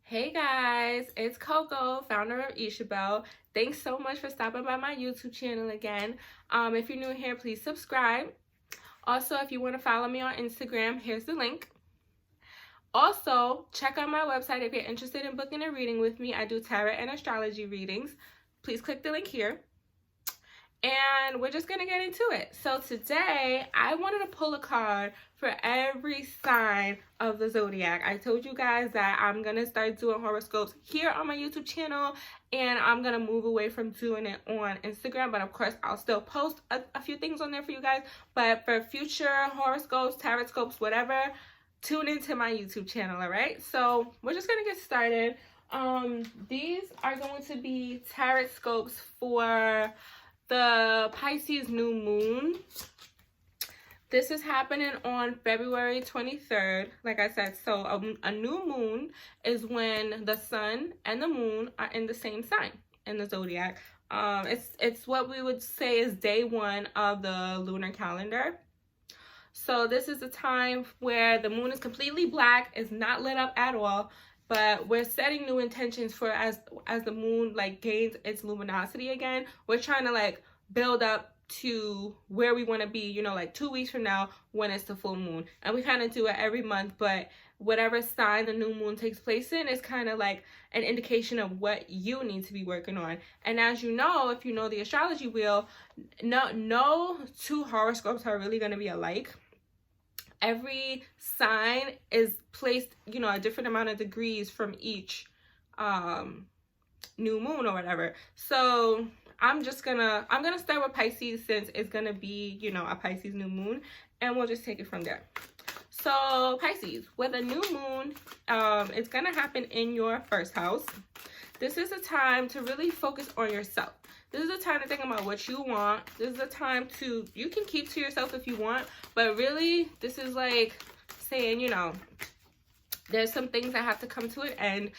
Hey guys, it's Coco, founder of Ixchebel. Thanks so much for stopping by my YouTube channel again. If you're new here, please subscribe. Also, if you want to follow me on Instagram, here's the link. Also, check out my website if you're interested in booking a reading with me. I do tarot and astrology readings. Please click the link here. And we're just gonna get into it. So today I wanted to pull a card for every sign of the zodiac. I told you guys that I'm gonna start doing horoscopes here on my YouTube channel, and I'm gonna move away from doing it on Instagram, but of course I'll still post a few things on there for you guys. But for future horoscopes, tarotscopes, whatever, tune into my YouTube channel. All right, so we're just gonna get started. These are going to be tarotscopes for the Pisces new moon. This is happening on February 23rd. Like I said, so a new moon is when the sun and the moon are in the same sign in the zodiac. It's what we would say is day one of the lunar calendar. So this is a time where the moon is completely black, it's not lit up at all, but we're setting new intentions for as the moon like gains its luminosity again. We're trying to like build up to where we want to be, you know, like 2 weeks from now when it's the full moon. And we kind of do it every month, but whatever sign the new moon takes place in is kind of like an indication of what you need to be working on. And as you know, if you know the astrology wheel, no two horoscopes are really going to be alike. Every sign is placed, you know, a different amount of degrees from each new moon or whatever. So I'm gonna start with Pisces since it's gonna be, you know, a Pisces new moon, and we'll just take it from there. So Pisces, with a new moon, it's gonna happen in your first house. This is a time to really focus on yourself. This is a time to think about what you want. This is a time to, you can keep to yourself if you want, but really this is like saying, you know, there's some things that have to come to an end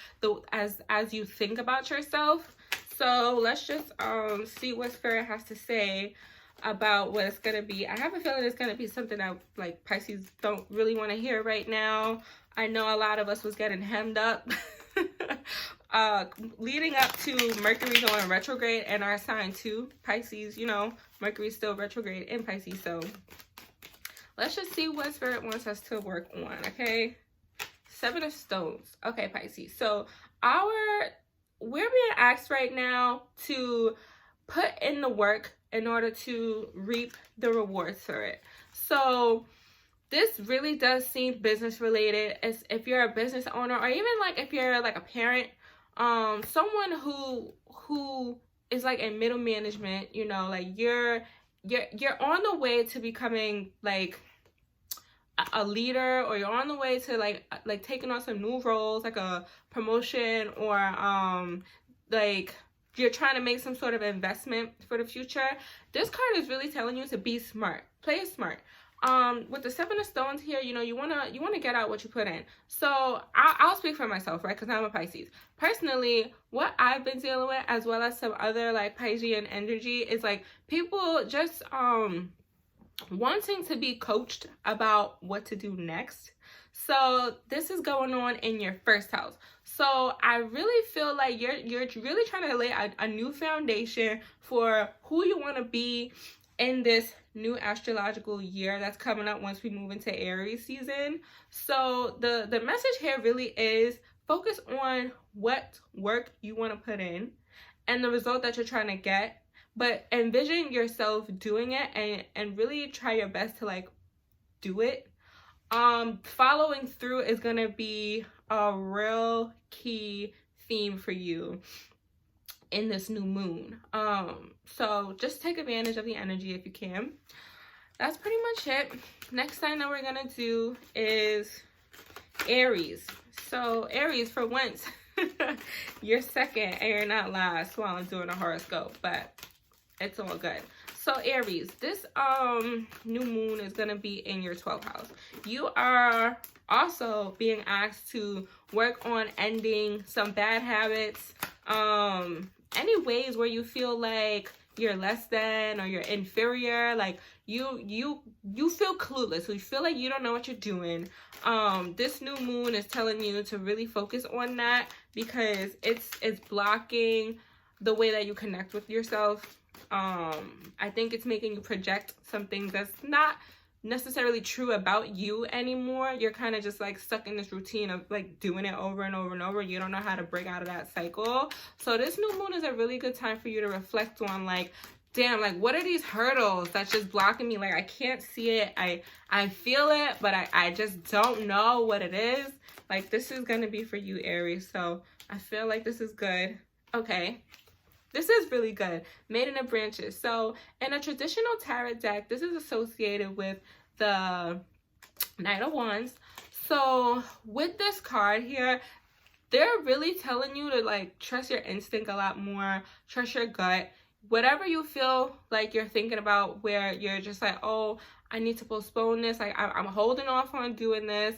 as you think about yourself. So let's just see what Spirit has to say about what it's gonna be. I have a feeling it's gonna be something that like Pisces don't really want to hear right now. I know a lot of us was getting hemmed up leading up to Mercury going retrograde in our sign too, Pisces. You know, Mercury's still retrograde in Pisces, so let's just see what Spirit wants us to work on. Okay, Seven of Stones. Okay, Pisces, so we're being asked right now to put in the work in order to reap the rewards for it. So this really does seem business related. As if you're a business owner, or even like if you're like a parent, someone who is like in middle management, you know, like you're on the way to becoming like a leader, or you're on the way to like taking on some new roles, like a promotion, or like you're trying to make some sort of investment for the future. This card is really telling you to be smart, play it smart. With the Seven of Stones here, you know, you wanna get out what you put in. So I'll speak for myself, right? Because I'm a Pisces. Personally, what I've been dealing with, as well as some other like Piscean energy, is like people just wanting to be coached about what to do next. So this is going on in your first house. So I really feel like you're really trying to lay a new foundation for who you want to be in this new astrological year that's coming up once we move into Aries season. So the message here really is focus on what work you want to put in and the result that you're trying to get, but envision yourself doing it and really try your best to like do it. Following through is gonna be a real key theme for you in this new moon. So just take advantage of the energy if you can. That's pretty much it. Next sign that we're gonna do is Aries. So Aries, for once, you're second and you're not last while I'm doing a horoscope, but it's all good. So Aries, this new moon is gonna be in your 12th house. You are also being asked to work on ending some bad habits, any ways where you feel like you're less than or you're inferior, like you feel clueless. So you feel like you don't know what you're doing. This new moon is telling you to really focus on that, because it's blocking the way that you connect with yourself. I think it's making you project something that's not necessarily true about you anymore. You're kind of just like stuck in this routine of like doing it over and over and over. You don't know how to break out of that cycle. So this new moon is a really good time for you to reflect on, like, damn, like, what are these hurdles that's just blocking me? Like, I can't see it. I feel it, but I just don't know what it is. Like, this is gonna be for you, Aries. So I feel like this is good. Okay, this is really good. Maiden of Branches. So in a traditional tarot deck, this is associated with the Knight of Wands. So with this card here, they're really telling you to like trust your instinct a lot more, trust your gut. Whatever you feel like you're thinking about, where you're just like, oh, I need to postpone this. Like, I'm holding off on doing this.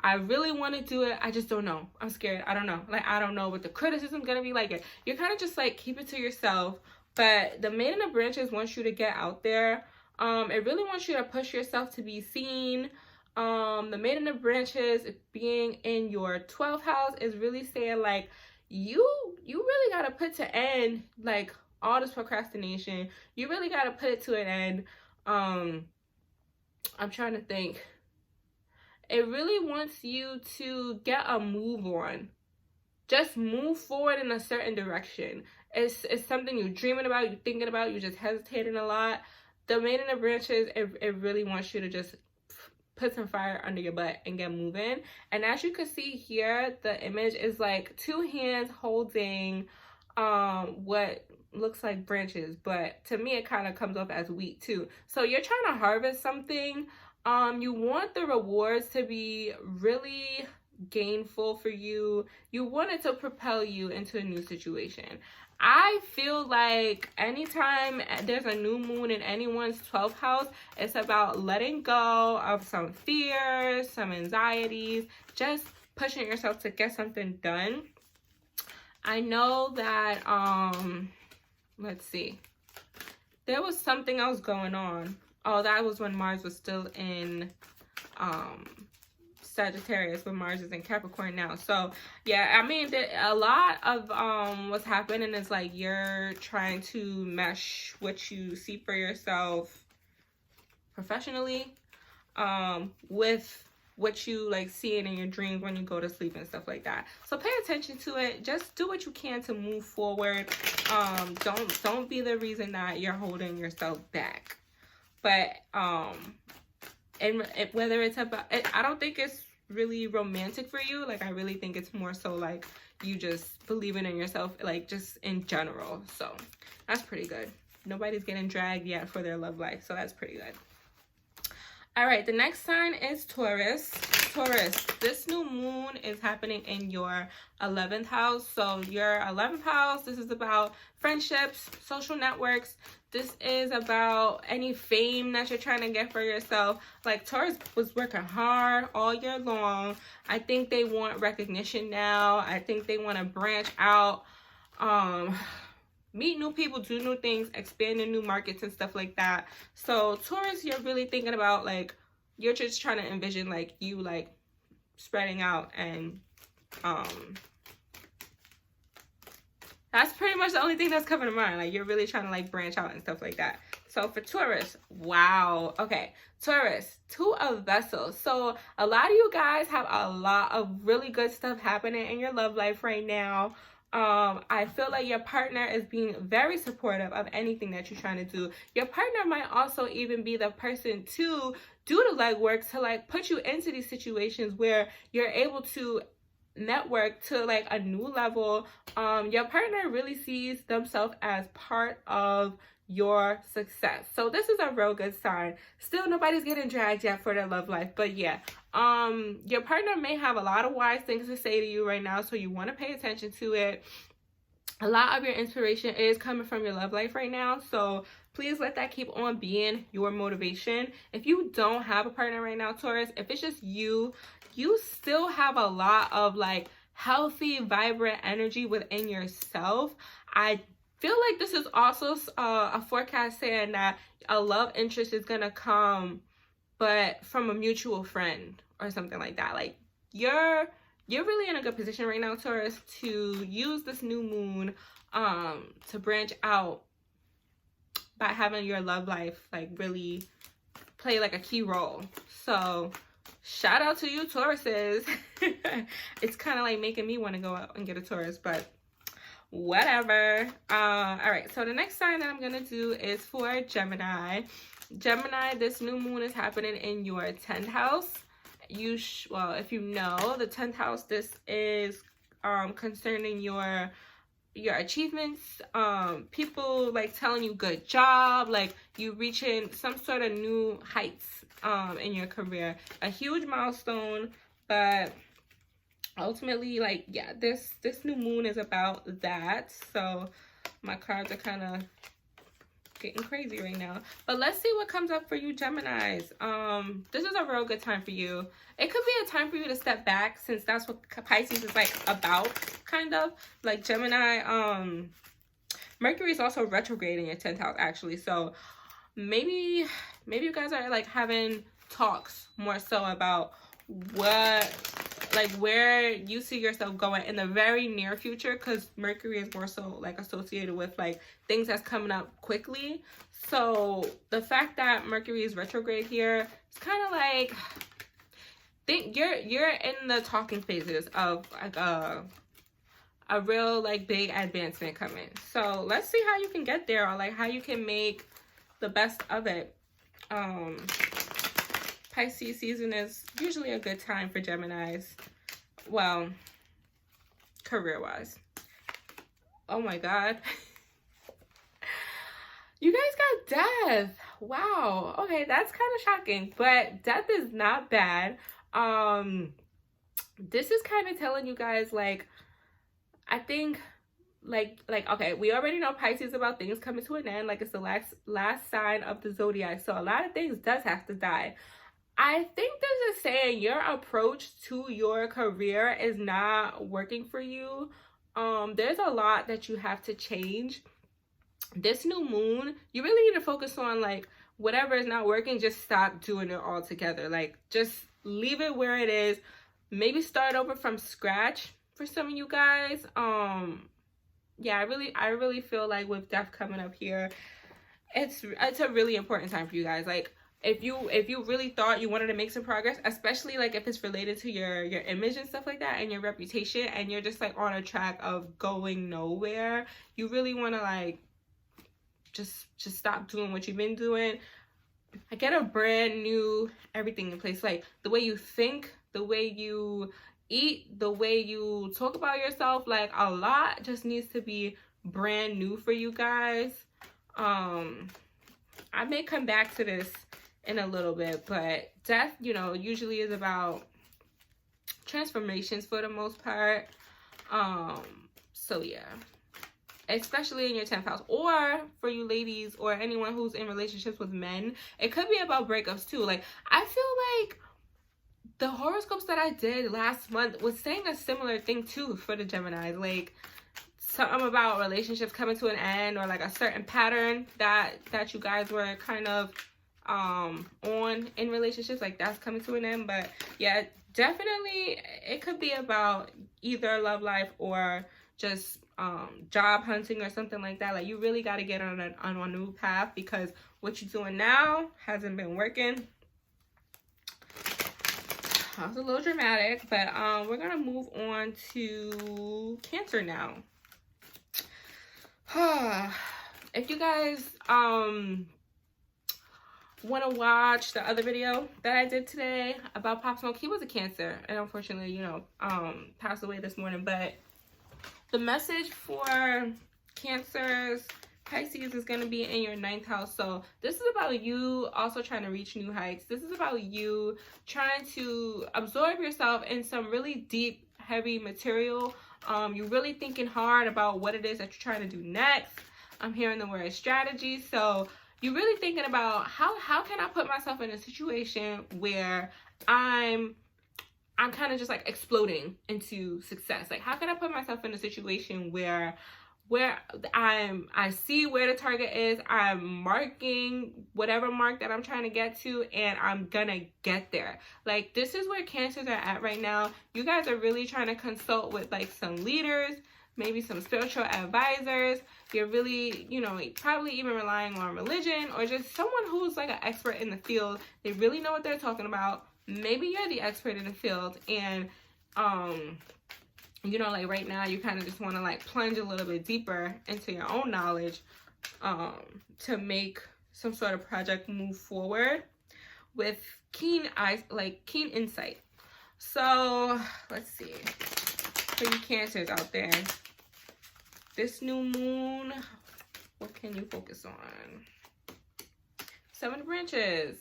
I really want to do it. I just don't know. I'm scared. I don't know. Like, I don't know what the criticism's going to be like. You're kind of just like, keep it to yourself. But the Maiden of Branches wants you to get out there. It really wants you to push yourself to be seen. The Maiden of Branches being in your 12th house is really saying, like, you really got to put to end, like, all this procrastination. You really got to put it to an end. I'm trying to think. It really wants you to get a move on. Just move forward in a certain direction. It's something you're dreaming about, you're thinking about, you're just hesitating a lot. The Maiden of Branches, it really wants you to just put some fire under your butt and get moving. And as you can see here, the image is like two hands holding what looks like branches, but to me it kind of comes off as wheat too. So you're trying to harvest something. You want the rewards to be really gainful for you. You want it to propel you into a new situation. I feel like anytime there's a new moon in anyone's 12th house, it's about letting go of some fears, some anxieties, just pushing yourself to get something done. I know that, let's see, there was something else going on. Oh, that was when Mars was still in Sagittarius, but Mars is in Capricorn now. So yeah, I mean, a lot of what's happening is like you're trying to mesh what you see for yourself professionally with what you like seeing in your dreams when you go to sleep and stuff like that. So pay attention to it. Just do what you can to move forward. Don't be the reason that you're holding yourself back. But and whether it's about, I don't think it's really romantic for you. Like, I really think it's more so like you just believing in yourself, like just in general. So that's pretty good. Nobody's getting dragged yet for their love life, so that's pretty good. All right, the next sign is Taurus. Taurus, this new moon is happening in your 11th house. So your 11th house, this is about friendships, social networks. This is about any fame that you're trying to get for yourself. Like, Taurus was working hard all year long. I think they want recognition now. I think they want to branch out, meet new people, do new things, expand in new markets and stuff like that. So Taurus, you're really thinking about, like, you're just trying to envision like you like spreading out, and that's pretty much the only thing that's coming to mind. Like, you're really trying to like branch out and stuff like that. So for Taurus, wow. Okay, Taurus, Two of Vessels. So a lot of you guys have a lot of really good stuff happening in your love life right now. I feel like your partner is being very supportive of anything that you're trying to do. Your partner might also even be the person to do the legwork to like put you into these situations where you're able to network to like a new level. Your partner really sees themselves as part of your success. So this is a real good sign. Still, nobody's getting dragged yet for their love life, but yeah, your partner may have a lot of wise things to say to you right now, so you want to pay attention to it. A lot of your inspiration is coming from your love life right now, so please let that keep on being your motivation. If you don't have a partner right now, Taurus, if it's just you still have a lot of like healthy, vibrant energy within yourself. I feel like this is also a forecast saying that a love interest is gonna come, but from a mutual friend or something like that. Like you're really in a good position right now, Taurus, to use this new moon to branch out by having your love life like really play like a key role. So shout out to you, Tauruses. It's kind of like making me want to go out and get a Taurus, but whatever. All right, so the next sign that I'm gonna do is for Gemini. Gemini, this new moon is happening in your 10th house. Well, if you know the 10th house, this is concerning your achievements, people like telling you good job, like you reaching some sort of new heights in your career, a huge milestone. But ultimately, like, yeah, this new moon is about that. So my cards are kind of getting crazy right now, but let's see what comes up for you, Geminis. This is a real good time for you. It could be a time for you to step back, since that's what Pisces is like about, kind of like Gemini. Mercury is also retrograde in your 10th house, actually. So maybe you guys are like having talks more so about where you see yourself going in the very near future, because Mercury is more so like associated with like things that's coming up quickly. So the fact that Mercury is retrograde here, it's kind of like, think you're in the talking phases of like a real like big advancement coming. So let's see how you can get there, or like how you can make the best of it. Pisces season is usually a good time for Geminis. Well, career-wise. Oh my God. You guys got death. Wow. Okay, that's kind of shocking, but death is not bad. This is kind of telling you guys, like, I think, like okay, we already know Pisces about things coming to an end. Like, it's the last sign of the zodiac, so a lot of things does have to die. I think this is saying your approach to your career is not working for you. There's a lot that you have to change. This new moon, you really need to focus on like whatever is not working, just stop doing it altogether. Like, just leave it where it is. Maybe start over from scratch for some of you guys. Yeah, I really feel like with death coming up here, it's a really important time for you guys. Like, if you really thought you wanted to make some progress, especially like if it's related to your image and stuff like that and your reputation, and you're just like on a track of going nowhere, you really want to like just stop doing what you've been doing. I get a brand new everything in place. Like the way you think, the way you eat, the way you talk about yourself, like a lot just needs to be brand new for you guys. I may come back to this in a little bit, but death, you know, usually is about transformations for the most part. So yeah, especially in your 10th house, or for you ladies or anyone who's in relationships with men, it could be about breakups too. Like, I feel like the horoscopes that I did last month was saying a similar thing too for the Geminis. Like, something about relationships coming to an end, or like a certain pattern that you guys were kind of on in relationships, like that's coming to an end. But yeah, definitely it could be about either love life or just job hunting or something like that. Like, you really got to get on a new path, because what you're doing now hasn't been working. That was a little dramatic, but we're gonna move on to Cancer now. If you guys want to watch the other video that I did today about Pop Smoke, he was a Cancer and unfortunately, you know, passed away this morning. But the message for Cancers, Pisces, is going to be in your 9th house. So this is about you also trying to reach new heights. This is about you trying to absorb yourself in some really deep, heavy material. You're really thinking hard about what it is that you're trying to do next. I'm hearing the word strategy. So you're really thinking about how can I put myself in a situation where I'm kind of just like exploding into success. Like, how can I put myself in a situation where where I see where the target is. I'm marking whatever mark that I'm trying to get to, and I'm gonna get there. Like, this is where Cancers are at right now. You guys are really trying to consult with like some leaders, maybe some spiritual advisors. You're really, you know, probably even relying on religion, or just someone who's like an expert in the field. They really know what they're talking about. Maybe you're the expert in the field, and you know, like right now you kind of just want to like plunge a little bit deeper into your own knowledge to make some sort of project move forward with keen eyes, like keen insight. So let's see, for you Cancers out there, this new moon, what can you focus on? 7 of Branches.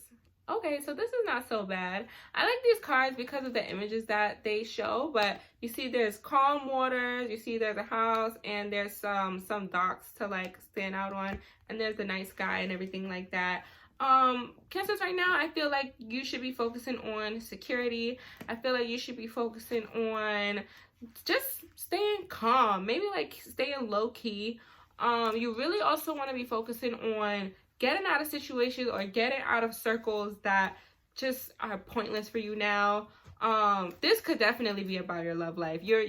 Okay, so this is not so bad. I like these cards because of the images that they show, but you see there's calm waters, you see there's a house, and there's some docks to like stand out on, and there's the night sky and everything like that. Cancers, right now, I feel like you should be focusing on security. I feel like you should be focusing on just staying calm, maybe like staying low key. You really also want to be focusing on getting out of situations or getting out of circles that just are pointless for you now. This could definitely be about your love life. You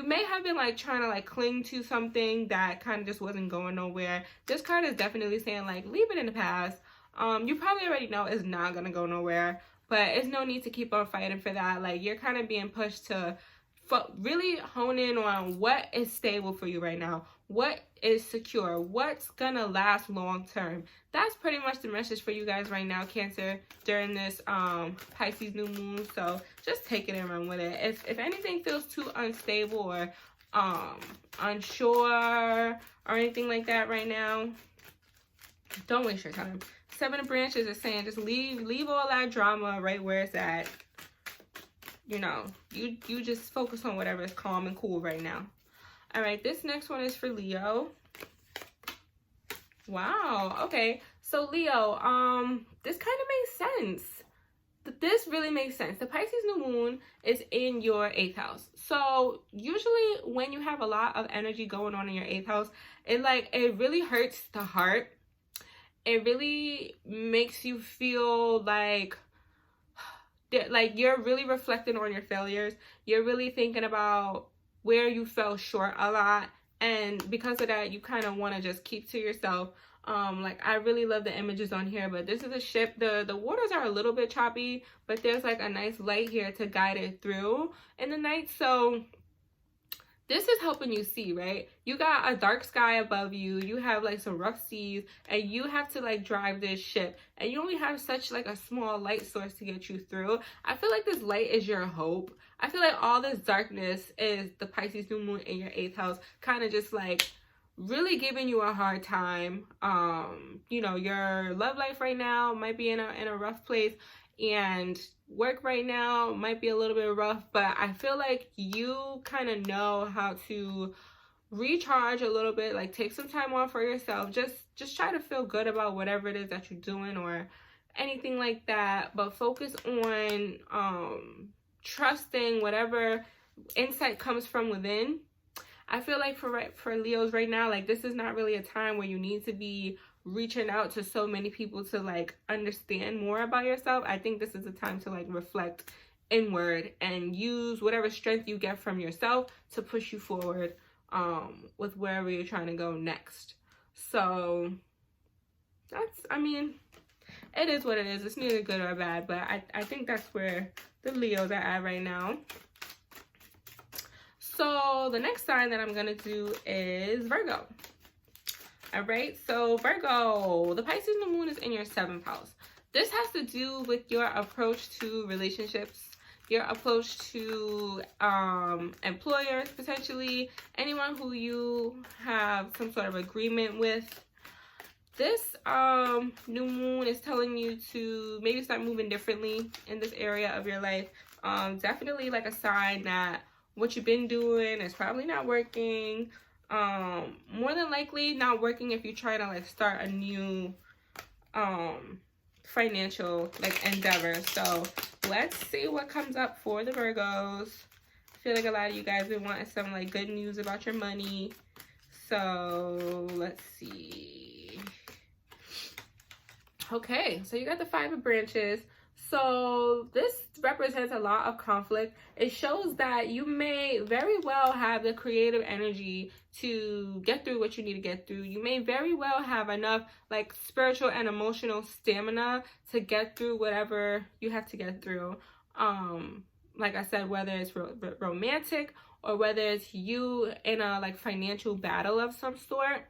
may have been like trying to like cling to something that kind of just wasn't going nowhere. This card is definitely saying like leave it in the past. You probably already know it's not gonna go nowhere, but it's no need to keep on fighting for that. Like, you're kind of being pushed to really hone in on what is stable for you right now, what is secure, what's gonna last long term. That's pretty much the message for you guys right now, Cancer, during this Pisces new moon. So just take it and run with it. If anything feels too unstable or unsure or anything like that right now, don't waste your time. 7 of Branches is saying just leave all that drama right where it's at. You know, you just focus on whatever is calm and cool right now. All right, this next one is for Leo. Wow, okay. So Leo, this kind of makes sense. This really makes sense. The Pisces new moon is in your 8th house. So usually when you have a lot of energy going on in your 8th house, it really hurts the heart. It really makes you feel like you're really reflecting on your failures. You're really thinking about where you fell short a lot, and because of that you kind of want to just keep to yourself. Like, I really love the images on here, but this is a ship. The waters are a little bit choppy, but there's like a nice light here to guide it through in the night. So this is helping you see, right? You got a dark sky above you, you have like some rough seas, and you have to like drive this ship, and you only have such like a small light source to get you through. I feel like this light is your hope. I feel like all this darkness is the Pisces new moon in your 8th house, kind of just like really giving you a hard time. You know, your love life right now might be in a rough place, and work right now might be a little bit rough, but I feel like you kind of know how to recharge a little bit, like take some time off for yourself. Just try to feel good about whatever it is that you're doing or anything like that, but focus on trusting whatever insight comes from within. I feel like for Leos right now, like, this is not really a time where you need to be reaching out to so many people to like understand more about yourself. I think this is a time to like reflect inward and use whatever strength you get from yourself to push you forward with wherever you're trying to go next. So that's, I mean, it is what it is. It's neither good or bad, but I think that's where the Leos are at right now. So the next sign that I'm gonna do is Virgo. All right, so Virgo, the Pisces new moon is in your 7th house. This has to do with your approach to relationships, your approach to employers, potentially anyone who you have some sort of agreement with. This new moon is telling you to maybe start moving differently in this area of your life. Definitely like a sign that what you've been doing is probably not working. More than likely not working if you try to like start a new financial like endeavor. So let's see what comes up for the Virgos. I feel like a lot of you guys been wanting some like good news about your money. So let's see. Okay, so you got the 5 of branches. So this represents a lot of conflict. It shows that you may very well have the creative energy to get through what you need to get through. You may very well have enough like spiritual and emotional stamina to get through whatever you have to get through. Like I said, whether it's romantic or whether it's you in a like financial battle of some sort.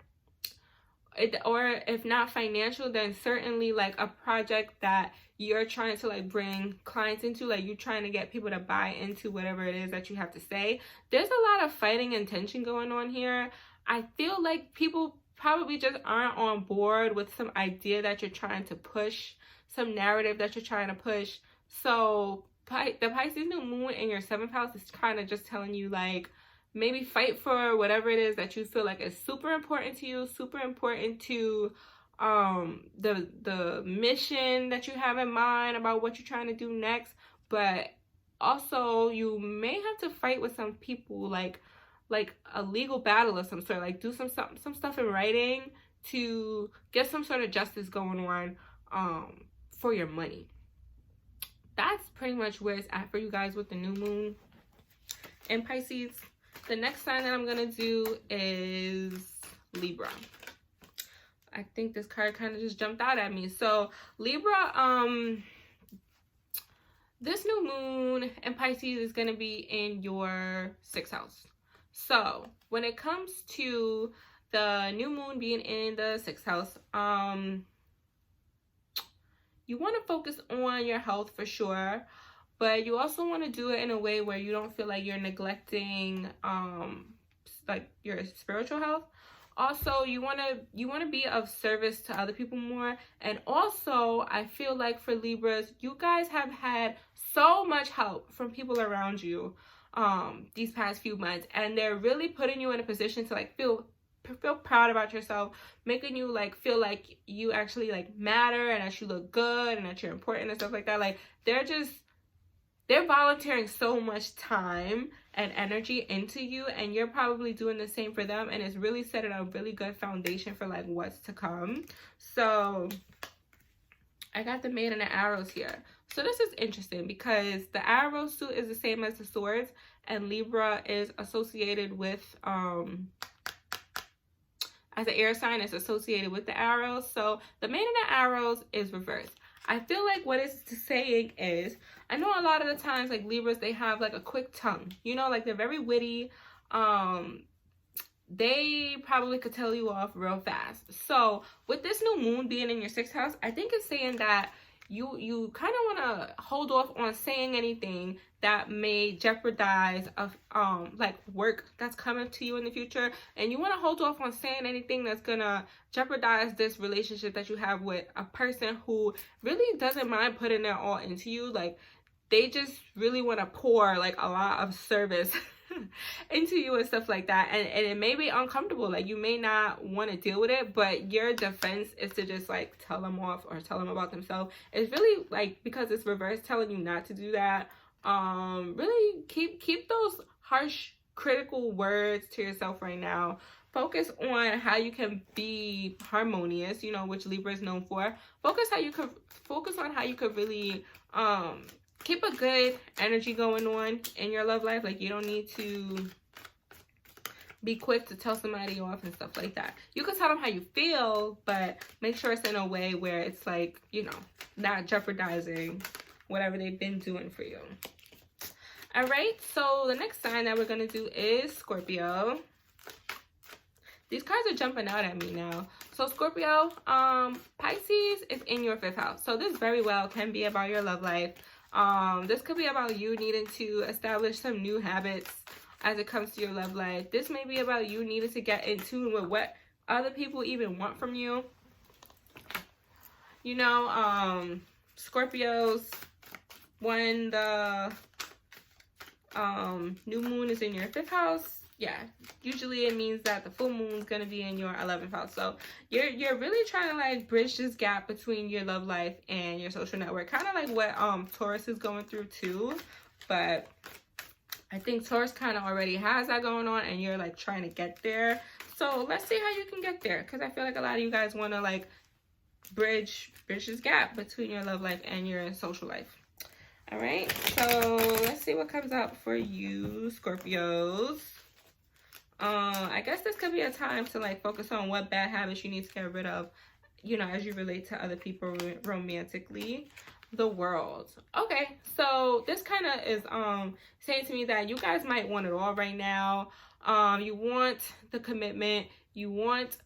Or if not financial, then certainly like a project that you're trying to like bring clients into, like you're trying to get people to buy into whatever it is that you have to say. There's a lot of fighting and tension going on here. I feel like people probably just aren't on board with some idea that you're trying to push, some narrative that you're trying to push. So the Pisces new moon in your 7th house is kind of just telling you like, maybe fight for whatever it is that you feel like is super important to you, super important to the mission that you have in mind about what you're trying to do next. But also you may have to fight with some people, like a legal battle of some sort, like do some stuff in writing to get some sort of justice going on for your money. That's pretty much where it's at for you guys with the new moon in Pisces. The next sign that I'm going to do is Libra. I think this card kind of just jumped out at me. So Libra, this new moon in Pisces is going to be in your 6th house. So when it comes to the new moon being in the 6th house, you want to focus on your health for sure. But you also want to do it in a way where you don't feel like you're neglecting like your spiritual health. Also, you want to be of service to other people more. And also, I feel like for Libras, you guys have had so much help from people around you these past few months, and they're really putting you in a position to like feel proud about yourself, making you like feel like you actually like matter and that you look good and that you're important and stuff like that. Like they're volunteering so much time and energy into you, and you're probably doing the same for them, and it's really setting a really good foundation for like what's to come. So I got the Maiden and Arrows here. So this is interesting because the Arrow suit is the same as the Swords, and Libra is associated with as an air sign, it's associated with the Arrows. So the Maiden and Arrows is reversed. I feel like what it's saying is, I know a lot of the times like Libras, they have like a quick tongue, you know, like they're very witty. They probably could tell you off real fast. So with this new moon being in your 6th house, I think it's saying that you kind of want to hold off on saying anything that may jeopardize of like work that's coming to you in the future, and you want to hold off on saying anything that's gonna jeopardize this relationship that you have with a person who really doesn't mind putting their all into you. Like they just really want to pour like a lot of service into you and stuff like that, and it may be uncomfortable. Like you may not want to deal with it, but your defense is to just like tell them off or tell them about themselves. It's really like, because it's reverse, telling you not to do that. Really keep those harsh critical words to yourself right now. Focus on how you can be harmonious, you know, which Libra is known for. Focus on how you could really keep a good energy going on in your love life. Like you don't need to be quick to tell somebody off and stuff like that. You can tell them how you feel, but make sure it's in a way where it's like, you know, not jeopardizing whatever they've been doing for you. All right, so the next sign that we're going to do is Scorpio. These cards are jumping out at me now. So Scorpio, Pisces is in your 5th house. So this very well can be about your love life. This could be about you needing to establish some new habits as it comes to your love life. This may be about you needing to get in tune with what other people even want from you. You know, Scorpios, when the new moon is in your 5th house, yeah, usually it means that the full moon is going to be in your 11th house. So you're really trying to like bridge this gap between your love life and your social network, kind of like what Taurus is going through too. But I think Taurus kind of already has that going on, and you're like trying to get there. So let's see how you can get there, because I feel like a lot of you guys want to like bridge this gap between your love life and your social life. All right, so let's see what comes out for you, Scorpios. I guess this could be a time to like focus on what bad habits you need to get rid of, you know, as you relate to other people romantically. The World. Okay, so this kind of is saying to me that you guys might want it all right now. You want the commitment, you want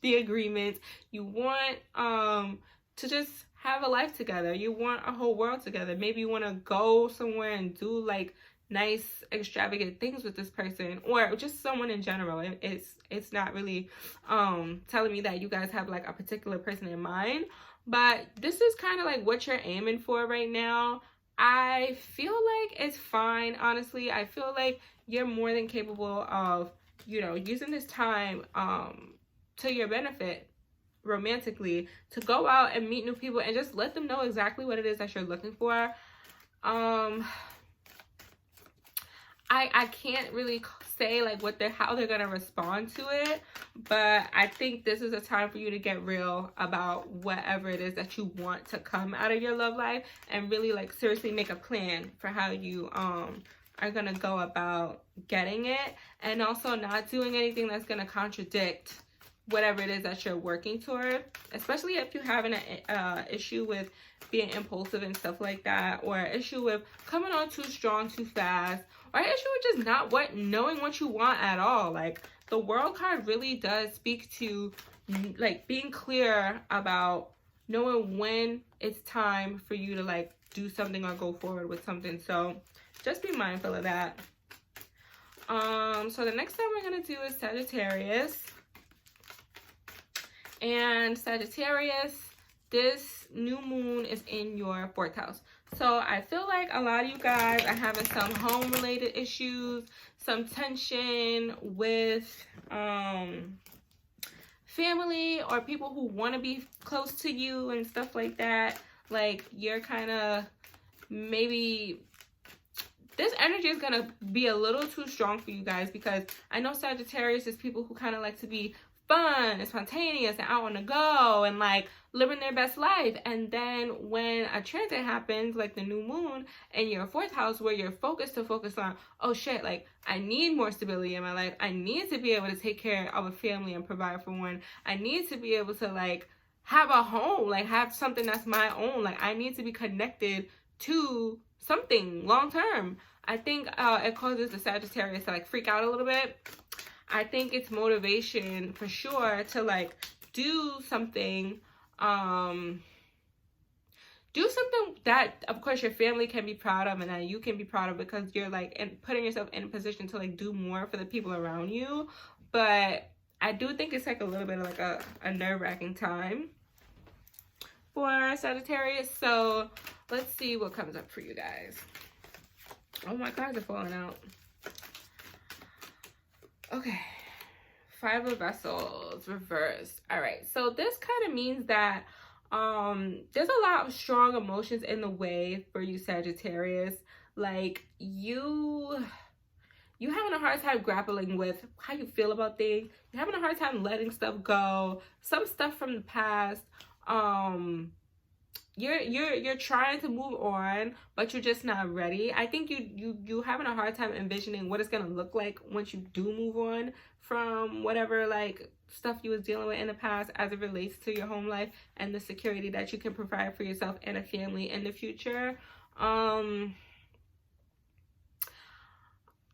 the agreement, you want to just have a life together, you want a whole world together. Maybe you want to go somewhere and do like nice extravagant things with this person, or just someone in general. It's not really telling me that you guys have like a particular person in mind, but this is kind of like what you're aiming for right now. I feel like it's fine, honestly. I feel like you're more than capable of, you know, using this time to your benefit romantically, to go out and meet new people and just let them know exactly what it is that you're looking for. I can't really say like how they're gonna respond to it, but I think this is a time for you to get real about whatever it is that you want to come out of your love life, and really like seriously make a plan for how you are gonna go about getting it, and also not doing anything that's gonna contradict whatever it is that you're working toward, especially if you're having an issue with being impulsive and stuff like that, or an issue with coming on too strong too fast, or an issue with just not knowing what you want at all. Like the World card really does speak to like being clear about knowing when it's time for you to like do something or go forward with something. So just be mindful of that. So the next time we're gonna do is Sagittarius. And Sagittarius, this new moon is in your 4th house. So I feel like a lot of you guys are having some home related issues, some tension with family or people who want to be close to you and stuff like that. Like you're kind of maybe, this energy is going to be a little too strong for you guys, because I know Sagittarius is people who kind of like to be fun and spontaneous and out on the go and like living their best life. And then when a transit happens, like the new moon in your 4th house, where you're focused on, oh shit, like I need more stability in my life, I need to be able to take care of a family and provide for one, I need to be able to like have a home, like have something that's my own, like I need to be connected to something long term. I think it causes the Sagittarius to like freak out a little bit. I think it's motivation for sure to like do something that of course your family can be proud of and that you can be proud of, because you're like putting yourself in a position to like do more for the people around you. But I do think it's like a little bit of like a nerve-wracking time for Sagittarius. So let's see what comes up for you guys. Oh, my cards are falling out. Okay, 5 of Vessels reversed. All right, so this kind of means that there's a lot of strong emotions in the way for you, Sagittarius. Like you having a hard time grappling with how you feel about things. You're having a hard time letting stuff go. Some stuff from the past. You're trying to move on, but you're just not ready. I think you having a hard time envisioning what it's gonna look like once you do move on from whatever like stuff you was dealing with in the past, as it relates to your home life and the security that you can provide for yourself and a family in the future.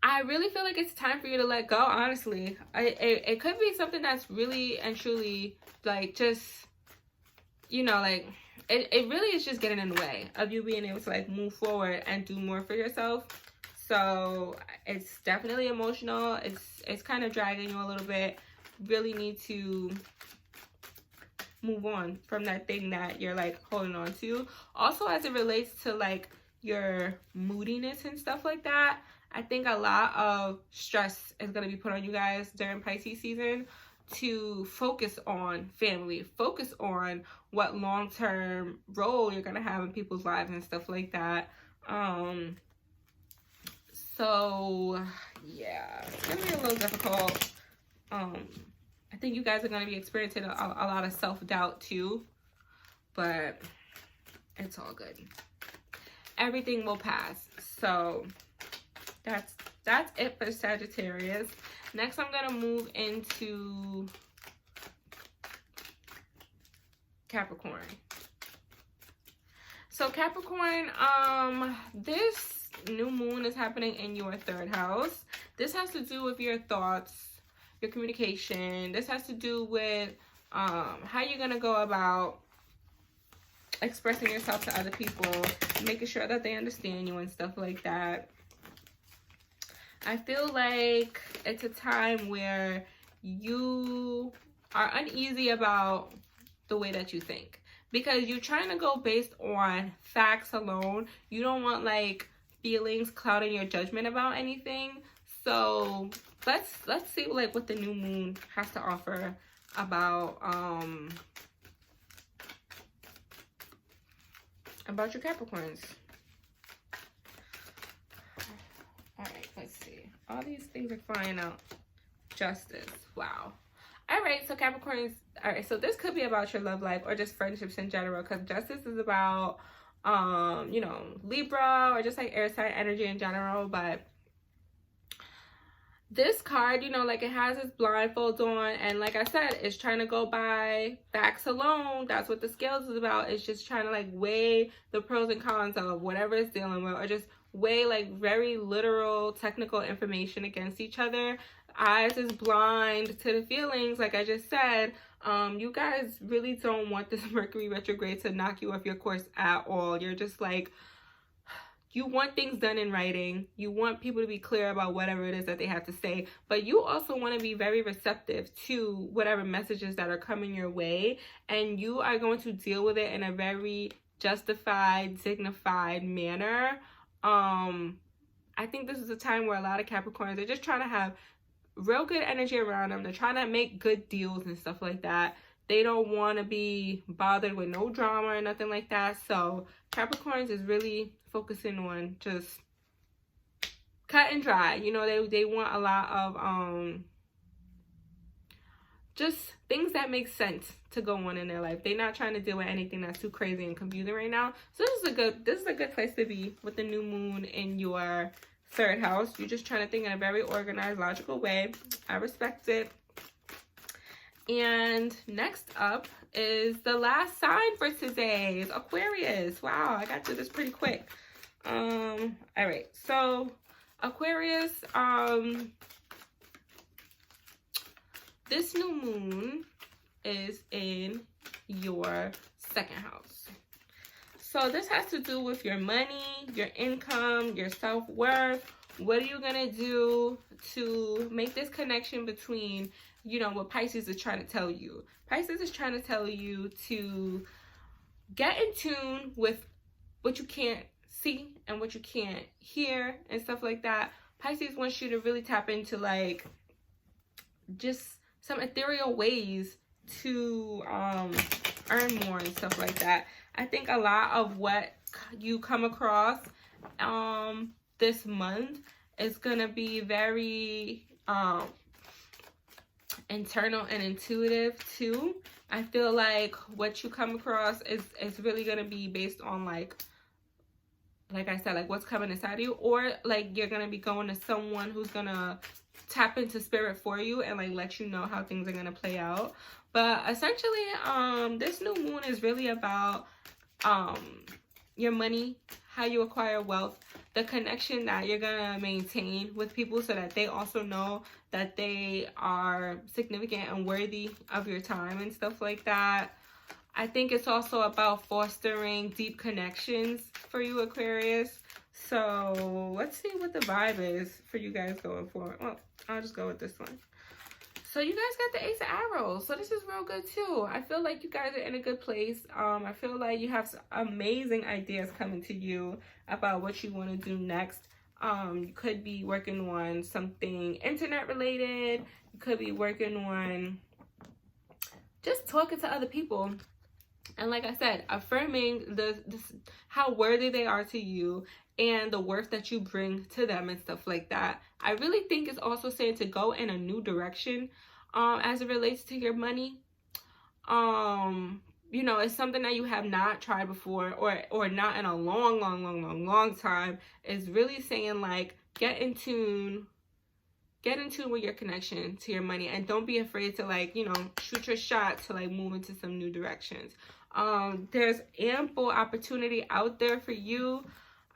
I really feel like it's time for you to let go, honestly. It could be something that's really and truly like just, you know, like it really is just getting in the way of you being able to like move forward and do more for yourself. So it's definitely emotional. It's kind of dragging you a little bit. Really need to move on from that thing that you're like holding on to. Also, as it relates to like your moodiness and stuff like that, I think a lot of stress is going to be put on you guys during Pisces season to focus on family, focus on what long-term role you're going to have in people's lives and stuff like that. So yeah, it's gonna be a little difficult. I think you guys are gonna be experiencing a lot of self-doubt too, but it's all good. Everything will pass. So that's it for Sagittarius. Next, I'm gonna move into Capricorn. So Capricorn, this new moon is happening in your 3rd house. This has to do with your thoughts, your communication. This has to do with how you're gonna go about expressing yourself to other people, making sure that they understand you and stuff like that. I feel like it's a time where you are uneasy about the way that you think, because you're trying to go based on facts alone. You don't want like feelings clouding your judgment about anything. So let's see like what the new moon has to offer about your Capricorns. All right, let's see. All these things are flying out. Justice. Wow. All right, so Capricorns. All right, so this could be about your love life or just friendships in general, because Justice is about you know, Libra or just like air sign energy in general. But this card, you know, like it has its blindfolds on, and like I said, it's trying to go by facts alone. That's what the scales is about. It's just trying to like weigh the pros and cons of whatever it's dealing with, or just weigh like very literal technical information against each other. Eyes is blind to the feelings, like I just said. You guys really don't want this Mercury retrograde to knock you off your course at all. You're just like, you want things done in writing. You want people to be clear about whatever it is that they have to say. But you also want to be very receptive to whatever messages that are coming your way. And you are going to deal with it in a very justified, dignified manner. I think this is a time where a lot of Capricorns are just trying to have real good energy around them. They're trying to make good deals and stuff like that. They don't want to be bothered with no drama or nothing like that. So Capricorns is really focusing on just cut and dry. You know, they want a lot of just things that make sense to go on in their life. They're not trying to deal with anything that's too crazy and confusing right now. So this is a good place to be with the new moon in your 3rd house. You're just trying to think in a very organized, logical way. I respect it. And next up is the last sign for today, is Aquarius. Wow, I got through this pretty quick. All right, so Aquarius, this new moon is in your 2nd house. So this has to do with your money, your income, your self-worth. What are you going to do to make this connection between, you know, what Pisces is trying to tell you? Pisces is trying to tell you to get in tune with what you can't see and what you can't hear and stuff like that. Pisces wants you to really tap into like just some ethereal ways to earn more and stuff like that. I think a lot of what you come across this month is gonna be very internal and intuitive too. I feel like what you come across is really gonna be based on like I said, like what's coming inside of you, or like you're gonna be going to someone who's gonna tap into spirit for you and like let you know how things are gonna play out. But essentially, this new moon is really about your money, how you acquire wealth, the connection that you're gonna maintain with people so that they also know that they are significant and worthy of your time and stuff like that. I think it's also about fostering deep connections for you, Aquarius. So let's see what the vibe is for you guys going forward. Well, I'll just go with this one. So you guys got the Ace of Arrows. So this is real good too. I feel like you guys are in a good place. I feel like you have some amazing ideas coming to you about what you want to do next. You could be working on something internet related. You could be working on just talking to other people. And like I said, affirming how worthy they are to you and the worth that you bring to them and stuff like that. I really think it's also saying to go in a new direction as it relates to your money. You know, it's something that you have not tried before, or not in a long time. It's really saying like get in tune with your connection to your money, and don't be afraid to, like, you know, shoot your shot to like move into some new directions. There's ample opportunity out there for you.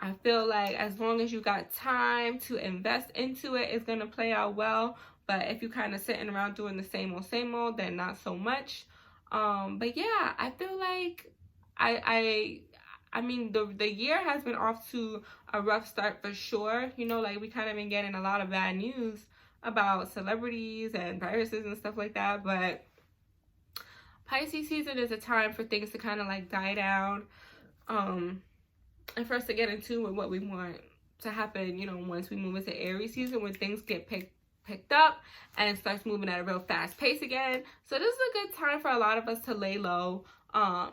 I feel like as long as you got time to invest into it, it's gonna play out well. But if you kind of sitting around doing the same old, then not so much. But yeah, I feel like I mean, the year has been off to a rough start for sure. You know, like we kind of been getting a lot of bad news about celebrities and viruses and stuff like that. But Pisces season is a time for things to kind of like die down. And for us to get into with what we want to happen, you know, once we move into Aries season, when things get picked up and it starts moving at a real fast pace again. So this is a good time for a lot of us to lay low,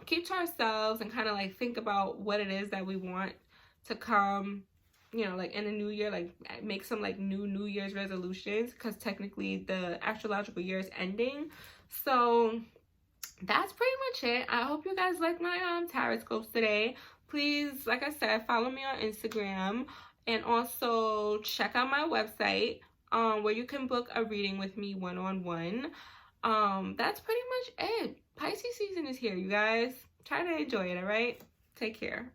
keep to ourselves, and kind of like think about what it is that we want to come, you know, like in the new year, like make some like new Year's resolutions, because technically the astrological year is ending. So that's pretty much it. I hope you guys like my Tarotscopes today. Please, like I said, follow me on Instagram, and also check out my website where you can book a reading with me one-on-one. That's pretty much it. Pisces season is here, you guys. Try to enjoy it, all right? Take care.